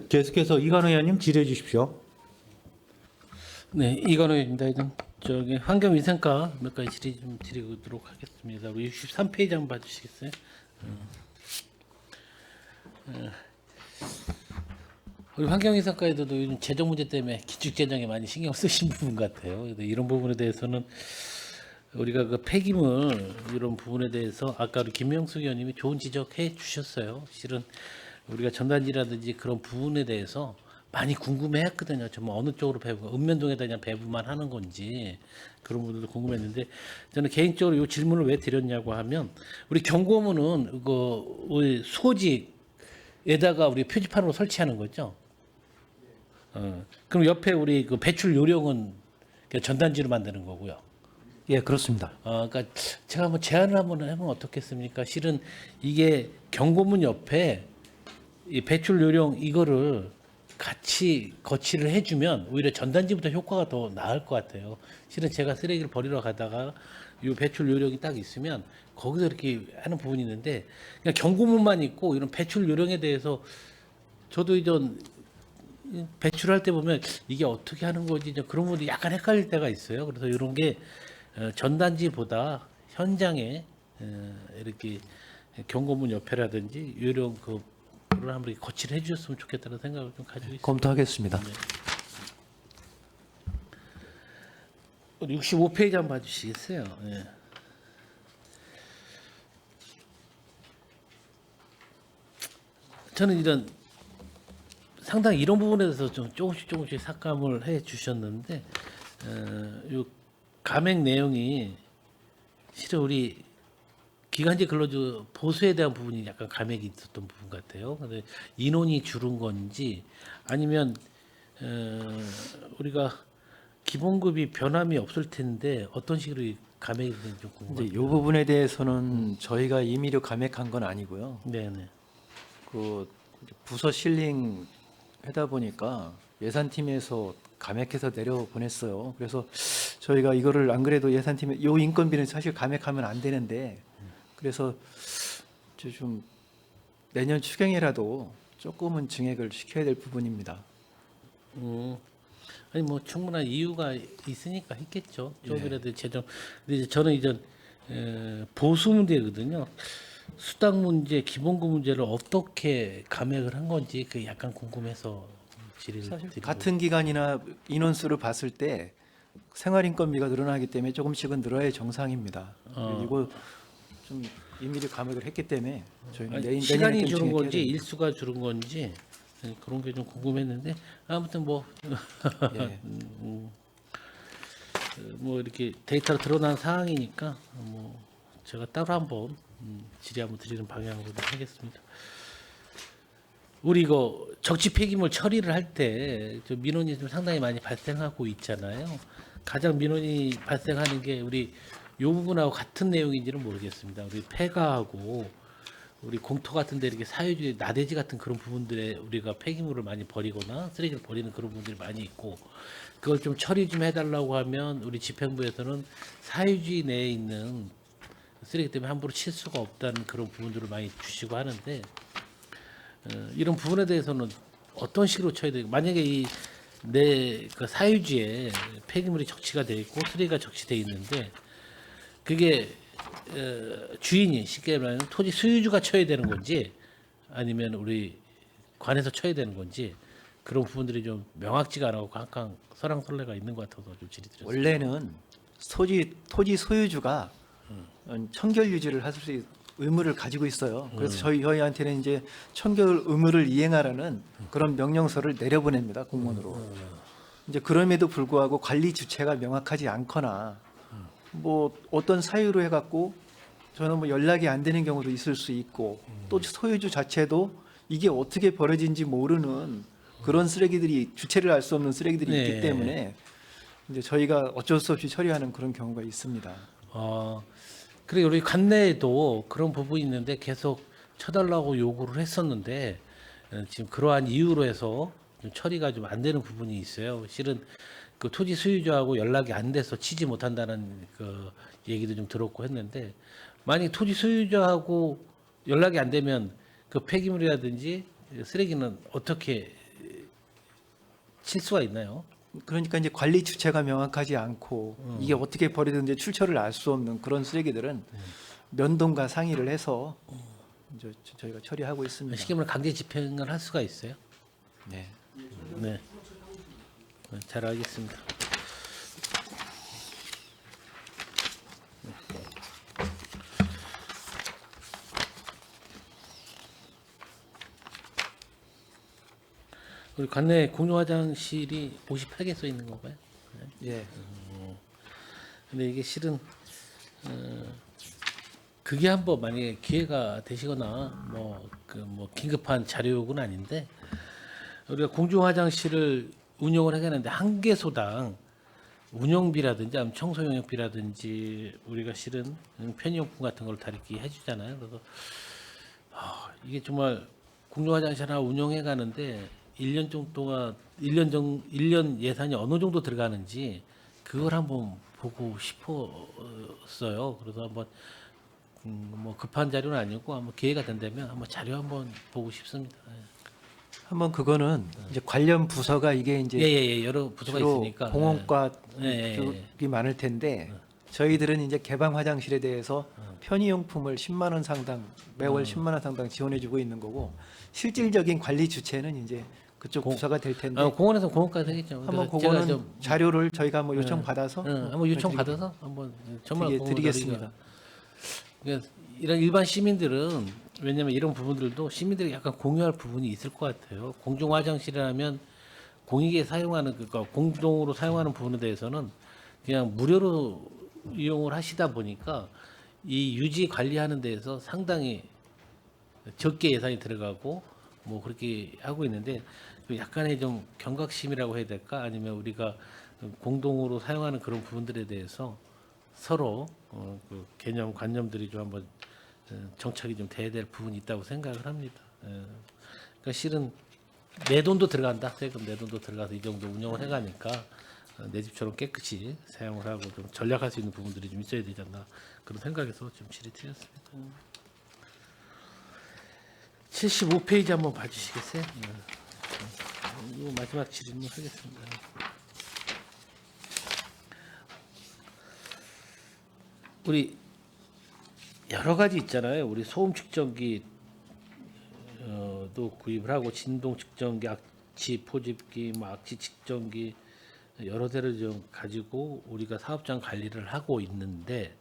계속해서 이관우 의원님 질의해 주십시오. 네, 이건우입니다. 일단 저기 환경위생과 몇 가지 질의 좀 드리도록 하겠습니다. 우리 63페이지 한번 봐주시겠어요? 우리 환경위생과에도 요즘 재정 문제 때문에 기축 재정에 많이 신경 쓰신 부분 같아요. 그래서 이런 부분에 대해서는 우리가 그 폐기물 이런 부분에 대해서 아까 우리 김명수 의원님이 좋은 지적해 주셨어요. 실은 우리가 전단지라든지 그런 부분에 대해서 많이 궁금해했거든요. 정말 어느 쪽으로 배부, 읍면동에다 그냥 배부만 하는 건지 그런 분들도 궁금했는데 저는 개인적으로 이 질문을 왜 드렸냐고 하면 우리 경고문은 그 우리 수호지에다가 우리 표지판으로 설치하는 거죠. 그럼 옆에 우리 그 배출 요령은 그냥 전단지로 만드는 거고요. 예, 그렇습니다. 그러니까 제가 한번 제안을 한번 해보면 어떻겠습니까? 실은 이게 경고문 옆에 이 배출 요령 이거를 같이 거치를 해주면 오히려 전단지보다 효과가 더 나을 것 같아요. 실은 제가 쓰레기를 버리러 가다가 이 배출 요령이 딱 있으면 거기서 이렇게 하는 부분이 있는데 그냥 경고문만 있고 이런 배출 요령에 대해서 저도 이전 배출할 때 보면 이게 어떻게 하는 거지 그런 부분이 약간 헷갈릴 때가 있어요. 그래서 이런 게 전단지보다 현장에 이렇게 경고문 옆에라든지 이런 그를 한번 이렇게 거치를 해주셨으면 좋겠다는 생각을 좀 가지고 있습니다. 검토하겠습니다. 네. 65페이지 한번 봐주시겠어요? 예. 저는 이런 상당히 이런 부분에 대해서 좀 조금씩 삭감을 해 주셨는데 요 감액 내용이 실은 우리 기간제 근로자 보수에 대한 부분이 약간 감액이 있었던 부분 같아요. 근데 인원이 줄은 건지 아니면 우리가 기본급이 변함이 없을 텐데 어떤 식으로 이 감액이 되는지 좀 이제 궁금합니다. 이 부분에 대해서는 저희가 임의로 감액한 건 아니고요. 네네. 그 부서 실링 하다 보니까 예산팀에서 감액해서 내려 보냈어요. 그래서 저희가 이거를 안 그래도 예산팀에 요 인건비는 사실 감액하면 안 되는데 그래서 이제 좀 내년 추경이라도 조금은 증액을 시켜야 될 부분입니다. 아니 뭐 충분한 이유가 있으니까 했겠죠. 조금이라도 재정. 근데 이제 저는 이제 보수 문제거든요. 수당 문제, 기본급 문제를 어떻게 감액을 한 건지 그 약간 궁금해서 질의를 사실 드리고. 같은 기간이나 인원수를 봤을 때 생활인건비가 늘어나기 때문에 조금씩은 늘어야 정상입니다. 이거 좀 임의로 감액을 했기 때문에 저희는 아니, 시간이 내년에 줄은 건지 됩니다. 일수가 줄은 건지 그런 게 좀 궁금했는데 아무튼 뭐 예. 뭐 이렇게 데이터로 드러난 사항이니까 뭐 제가 따로 한번 질의 한번 드리는 방향으로 하겠습니다. 우리 이거 적치 폐기물 처리를 할 때 민원이 좀 상당히 많이 발생하고 있잖아요. 가장 민원이 발생하는 게 우리 요 부분하고 같은 내용인지는 모르겠습니다. 우리 폐가하고 우리 공터 같은 데 이렇게 사유지 나대지 같은 그런 부분들에 우리가 폐기물을 많이 버리거나 쓰레기를 버리는 그런 부분들이 많이 있고 그걸 좀 처리 좀 해달라고 하면 우리 집행부에서는 사유지 내에 있는 쓰레기 때문에 함부로 칠 수가 없다는 그런 부분들을 많이 주시고 하는데 이런 부분에 대해서는 어떤 식으로 쳐야 되고 만약에 이 내 그 사유지에 폐기물이 적치가 돼 있고 쓰레기가 적치돼 있는데 그게 주인이 쉽게 말하면 토지 소유주가 쳐야 되는 건지 아니면 우리 관에서 쳐야 되는 건지 그런 부분들이 좀 명확지가 않고 항상 설랑설레가 있는 것 같아서 좀 질의드렸습니다. 원래는 토지 소유주가 청결 유지를 할 수 의무를 가지고 있어요. 그래서 저희한테는 이제 청결 의무를 이행하라는 그런 명령서를 내려보냅니다, 공문으로. 이제 그럼에도 불구하고 관리 주체가 명확하지 않거나 뭐 어떤 사유로 해갖고 저는 뭐 연락이 안 되는 경우도 있을 수 있고 또 소유주 자체도 이게 어떻게 벌어진지 모르는 그런 쓰레기들이 주체를 알 수 없는 쓰레기들이 네. 있기 때문에 이제 저희가 어쩔 수 없이 처리하는 그런 경우가 있습니다. 그리고 우리 관내에도 그런 부분이 있는데 계속 쳐달라고 요구를 했었는데 지금 그러한 이유로 해서 좀 처리가 좀 안 되는 부분이 있어요. 실은 그 토지 소유주하고 연락이 안 돼서 치지 못한다는 그 얘기도 좀 들었고 했는데 만약 토지 소유주하고 연락이 안 되면 그 폐기물이라든지 쓰레기는 어떻게 칠 수가 있나요? 그러니까 이제 관리 주체가 명확하지 않고 이게 어떻게 버리든지 출처를 알 수 없는 그런 쓰레기들은 면동과 상의를 해서 이제 저희가 처리하고 있습니다. 쉽게 말하면 강제 집행을 할 수가 있어요. 네. 네, 잘 알겠습니다. 우리 관내 공용 화장실이 58개 써 있는 건가요? 예. 근데 이게 실은 그게 한번 만약에 기회가 되시거나 뭐 긴급한 자료 요구는 아닌데 우리가 공중 화장실을 운영을 하게 하는데 한 개소당 운영비라든지 아니면 청소 용역비라든지 우리가 실은 편의용품 같은 걸 다 이렇게 해주잖아요. 그래서 이게 정말 공중 화장실 하나 운영해 가는데 1년 정도 동안 1년 예산이 어느 정도 들어가는지 그걸 한번 보고 싶었어요. 그래서 한번 뭐 급한 자료는 아니고 한번 기회가 된다면 한번 자료 한번 보고 싶습니다. 한번 그거는 이제 관련 부서가 이게 이제 예예예 여러 부서가 주로 있으니까 공원과 예, 예, 쪽이 많을 텐데 저희들은 이제 개방 화장실에 대해서 편의용품을 10만 원 상당 매월 10만 원 상당 지원해주고 있는 거고 실질적인 관리 주체는 이제 그쪽 부서가 될 텐데 공원에서 공원까지 하겠죠. 한번 그래서 제가 그거는 좀 자료를 저희가 한번 요청 받아서 한번 요청 받아서 한번 정말 드리겠습니다. 그러니까 이런 일반 시민들은 왜냐하면 이런 부분들도 시민들이 약간 공유할 부분이 있을 것 같아요. 공중 화장실이라면 공익에 사용하는 그러니까 공동으로 사용하는 부분에 대해서는 그냥 무료로 이용을 하시다 보니까 이 유지 관리하는 데에서 상당히 적게 예산이 들어가고 뭐 그렇게 하고 있는데 약간의 좀 경각심이라고 해야 될까 아니면 우리가 공동으로 사용하는 그런 부분들에 대해서 서로 그 개념 관념들이 좀 한번 정착이 좀 돼야 될 부분이 있다고 생각을 합니다. 그러니까 실은 내 돈도 들어간다. 세금 내 돈도 들어가서 이 정도 운영을 해가니까 내 집처럼 깨끗이 사용을 하고 좀 전략할 수 있는 부분들이 좀 있어야 되지 않나 그런 생각에서 좀 질의드렸습니다. 75페이지 한번 봐주시겠어요? 이거 마지막 질문 하겠습니다. 우리 여러 가지 있잖아요. 우리 소음 측정기 도 구입을 하고 진동 측정기, 악취 포집기, 뭐 악취 측정기 여러 대를 좀 가지고 우리가 사업장 관리를 하고 있는데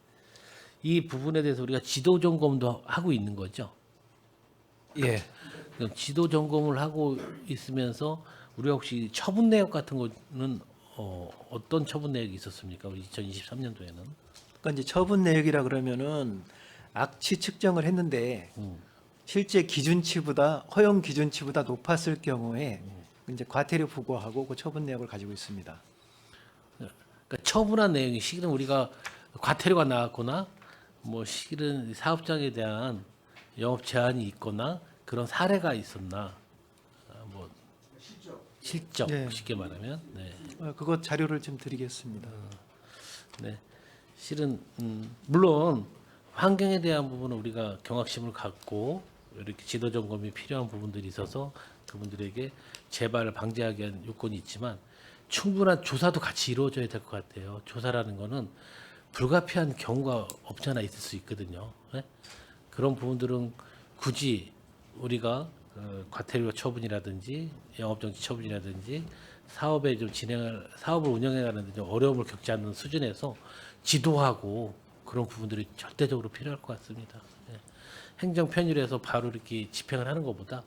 이 부분에 대해서 우리가 지도 점검도 하고 있는 거죠. 예. 그럼 지도 점검을 하고 있으면서 우리가 혹시 처분 내역 같은 거는 어떤 처분 내역이 있었습니까? 우리 2023년도에는 그러니까 이제 처분 내역이라 그러면은 악취 측정을 했는데 실제 기준치보다 허용 기준치보다 높았을 경우에 이제 과태료 부과하고 그 처분 내역을 가지고 있습니다. 그러니까 처분한 내용이 실은 우리가 과태료가 나왔거나 뭐 실은 사업장에 대한 영업 제한이 있거나 그런 사례가 있었나 뭐 실적 네. 쉽게 말하면 네. 그것 자료를 좀 드리겠습니다. 네. 실은 물론 환경에 대한 부분은 우리가 경각심을 갖고 이렇게 지도 점검이 필요한 부분들이 있어서 그분들에게 재발을 방지하기 위한 요건이 있지만 충분한 조사도 같이 이루어져야 될 것 같아요. 조사라는 거는 불가피한 경우가 없잖아 있을 수 있거든요. 네? 그런 부분들은 굳이 우리가 과태료 처분이라든지 영업정지 처분이라든지 사업에 좀 사업을 운영해가는데 좀 어려움을 겪지 않는 수준에서 지도하고 그런 부분들이 절대적으로 필요할 것 같습니다. 예. 행정 편의에서 바로 이렇게 집행을 하는 것보다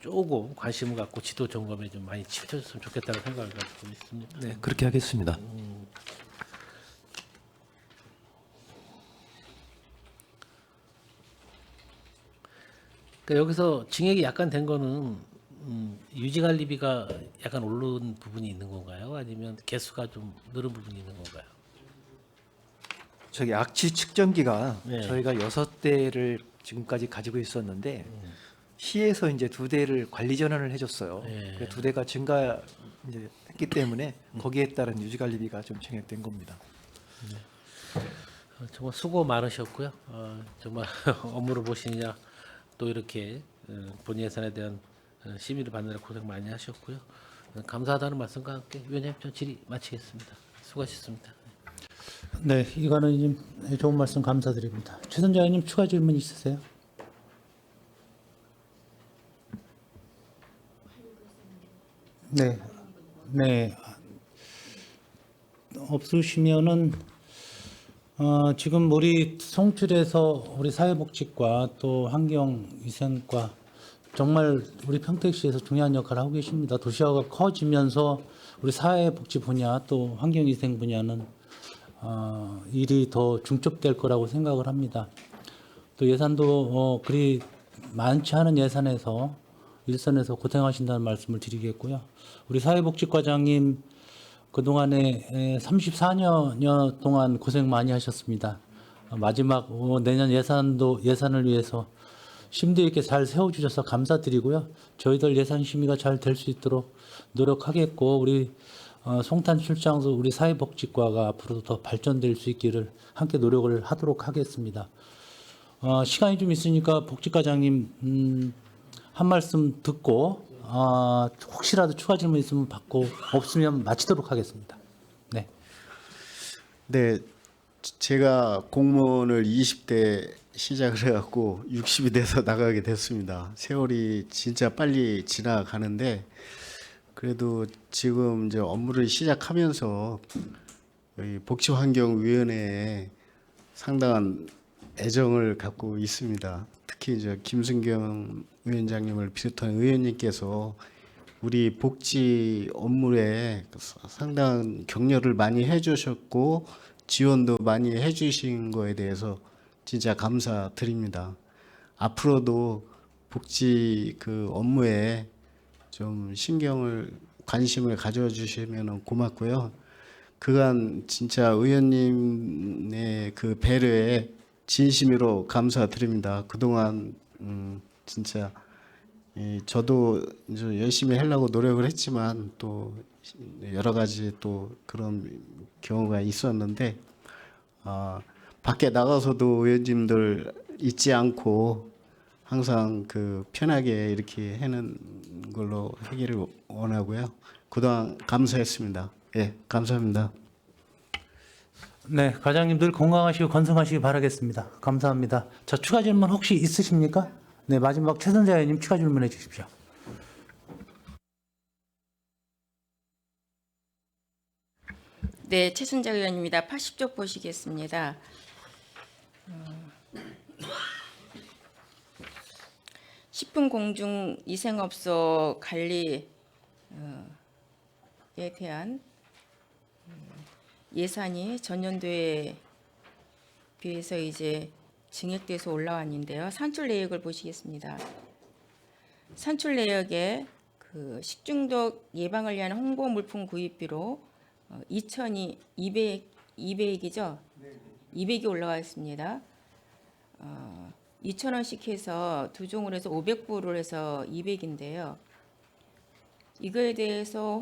조금 관심을 갖고 지도 점검에 좀 많이 치워줬으면 좋겠다는 생각을 가지고 있습니다. 네, 그렇게 하겠습니다. 그러니까 여기서 증액이 약간 된 거는 유지관리비가 약간 오른 부분이 있는 건가요? 아니면 개수가 좀 늘은 부분이 있는 건가요? 저기 악취 측정기가 네. 저희가 6대를 지금까지 가지고 있었는데 시에서 이제 2대를 관리 전환을 해줬어요. 네. 그 2대가 증가 이제 했기 때문에 거기에 따른 유지관리비가 좀 증액된 겁니다. 정말 수고 많으셨고요. 정말 업무를 보시느냐 또 이렇게 본 예산에 대한 심의를 받느라 고생 많이 하셨고요. 감사하다는 말씀과 함께 위원장님 전 질의 마치겠습니다. 수고하셨습니다. 네, 이관원님 좋은 말씀 감사드립니다. 최선자 의원님 추가 질문 있으세요? 네, 네. 없으시면은 지금 우리 송출에서 우리 사회복지과 또 환경위생과 정말 우리 평택시에서 중요한 역할을 하고 계십니다. 도시화가 커지면서 우리 사회복지 분야 또 환경위생 분야는 일이 더 중첩될 거라고 생각을 합니다. 또 예산도 그리 많지 않은 예산에서 일선에서 고생하신다는 말씀을 드리겠고요. 우리 사회복지과장님 그동안에 34년 동안 고생 많이 하셨습니다. 마지막 내년 예산을 위해서 심도 있게 잘 세워주셔서 감사드리고요. 저희들 예산 심의가 잘 될 수 있도록 노력하겠고 우리 송탄 출장소 우리 사회복지과가 앞으로도 더 발전될 수 있기를 함께 노력을 하도록 하겠습니다. 시간이 좀 있으니까 복지과장님 한 말씀 듣고 혹시라도 추가 질문 있으면 받고 없으면 마치도록 하겠습니다. 네. 네, 제가 공무원을 20대 시작을 해갖고 60이 돼서 나가게 됐습니다. 세월이 진짜 빨리 지나가는데 그래도 지금 이제 업무를 시작하면서 여기 복지환경위원회에 상당한 애정을 갖고 있습니다. 특히 이제 김승경 위원장님을 비롯한 의원님께서 우리 복지 업무에 상당한 격려를 많이 해주셨고 지원도 많이 해주신 거에 대해서 진짜 감사드립니다. 앞으로도 복지 그 업무에 좀 관심을 가져주시면 고맙고요. 그간 진짜 의원님의 그 배려에 진심으로 감사드립니다. 그동안 진짜 저도 이제 열심히 하려고 노력을 했지만 또 여러 가지 또 그런 경우가 있었는데 밖에 나가서도 의원님들 잊지 않고 항상 그 편하게 이렇게 하는 걸로 하기를 원하고요. 그동안 감사했습니다. 예, 감사합니다. 네, 과장님 늘 건강하시고 건승하시기 바라겠습니다. 감사합니다. 자, 추가 질문 혹시 있으십니까? 네, 마지막 최선자 의원님 추가 질문해 주십시오. 네, 최순자 의원입니다. 80쪽 보시겠습니다. 식품공중위생업소 관리에 대한 예산이 전년도에 비해서 이제 증액돼서 올라왔는데요. 산출 내역을 보시겠습니다. 산출 내역에 그 식중독 예방을 위한 홍보 물품 구입비로 200이죠. 200이 올라와 있습니다. 2,000원씩 해서 두 종을 해서 500부를 해서 200인데요. 이거에 대해서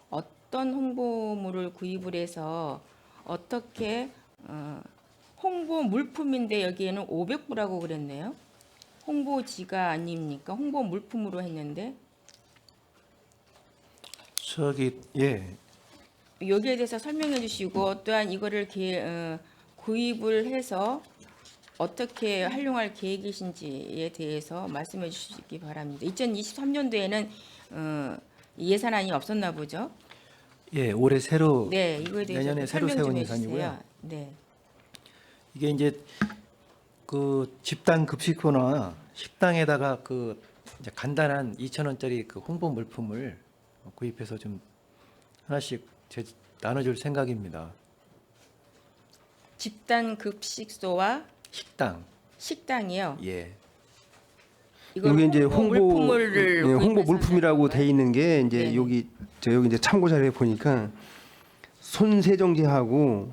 어떤 홍보물을 구입을 해서 어떻게 홍보 물품인데 여기에는 500부라고 그랬네요. 홍보지가 아닙니까? 홍보 물품으로 했는데 예. 여기에 대해서 설명해 주시고 또한 이거를 구입을 해서 어떻게 활용할 계획이신지에 대해서 말씀해 주시기 바랍니다. 2023년도에는 예산안이 없었나 보죠? 예, 올해 새로 네, 이거에 대해서 내년에 새로 설명 좀 세운 해주세요. 예산이고요. 네. 이게 이제 그 집단 급식소나 식당에다가 그 이제 간단한 2,000원짜리 그 홍보 물품을 구입해서 좀 하나씩 나눠줄 생각입니다. 집단 급식소와 식당이요. 예. 여기 이제 홍보 구입해서 물품이라고 돼 있는 게 이제 네네. 여기 이제 참고 자료에 보니까 손 세정제하고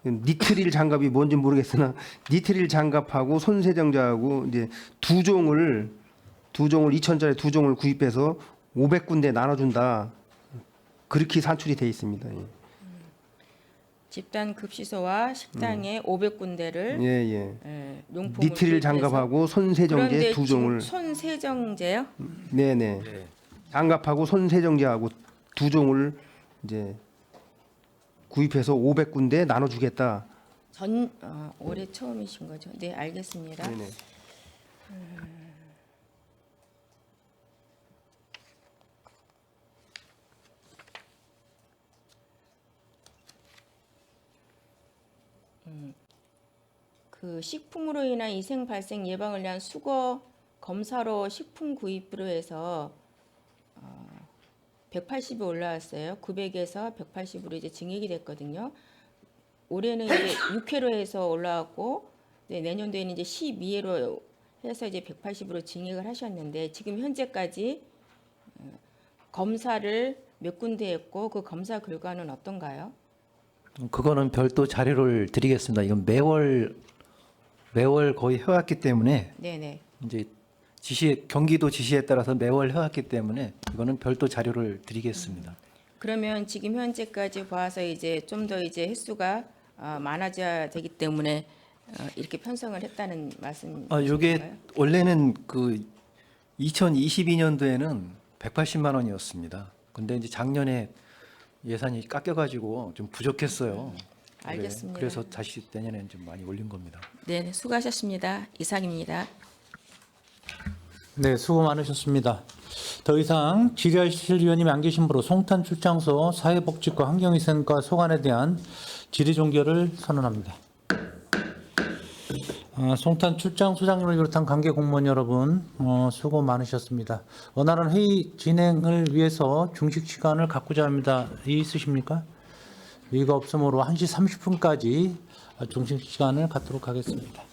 니트릴 장갑이 뭔지 모르겠으나 니트릴 장갑하고 손 세정제하고 이제 두 종을 2,000원짜리 두 종을 구입해서 500군데 나눠준다. 그렇게 산출이 돼 있습니다. 예. 집단 급식소와 식당에 500군데를 예. 용품을 니트릴 장갑하고 손 세정제 두 종을 손 세정제요? 네네. 장갑하고 손 세정제하고 두 종을 이제 구입해서 500군데 나눠주겠다. 올해 처음이신 거죠? 네, 알겠습니다. 네네. 그 식품으로 인한 위생 발생 예방을 위한 수거 검사로 식품 구입으로 해서 180이 올라왔어요. 900에서 180으로 이제 증액이 됐거든요. 올해는 이제 6회로 해서 올라왔고, 네, 내년도에는 이제 12회로 해서 이제 180으로 증액을 하셨는데, 지금 현재까지 검사를 몇 군데 했고 그 검사 결과는 어떤가요? 그거는 별도 자료를 드리겠습니다. 이건 매월 거의 해왔기 때문에 네네. 이제 경기도 지시에 따라서 매월 해왔기 때문에 이거는 별도 자료를 드리겠습니다. 그러면 지금 현재까지 봐서 이제 좀 더 이제 횟수가 많아져야 되기 때문에 이렇게 편성을 했다는 말씀이신가요? 이게 원래는 그 2022년도에는 180만 원이었습니다. 근데 이제 작년에 예산이 깎여가지고 좀 부족했어요. 알겠습니다. 그래서 다시 내년에는 좀 많이 올린 겁니다. 네, 수고하셨습니다. 이상입니다. 네, 수고 많으셨습니다. 더 이상 질의하실 위원님이 안 계신 분으로 송탄 출장소 사회복지과 환경위생과 소관에 대한 질의 종결을 선언합니다. 송탄 출장소장님을 비롯한 관계 공무원 여러분 수고 많으셨습니다. 원활한 회의 진행을 위해서 중식 시간을 갖고자 합니다. 이의 있으십니까? 의의가 없으므로 1시 30분까지 중식 시간을 갖도록 하겠습니다.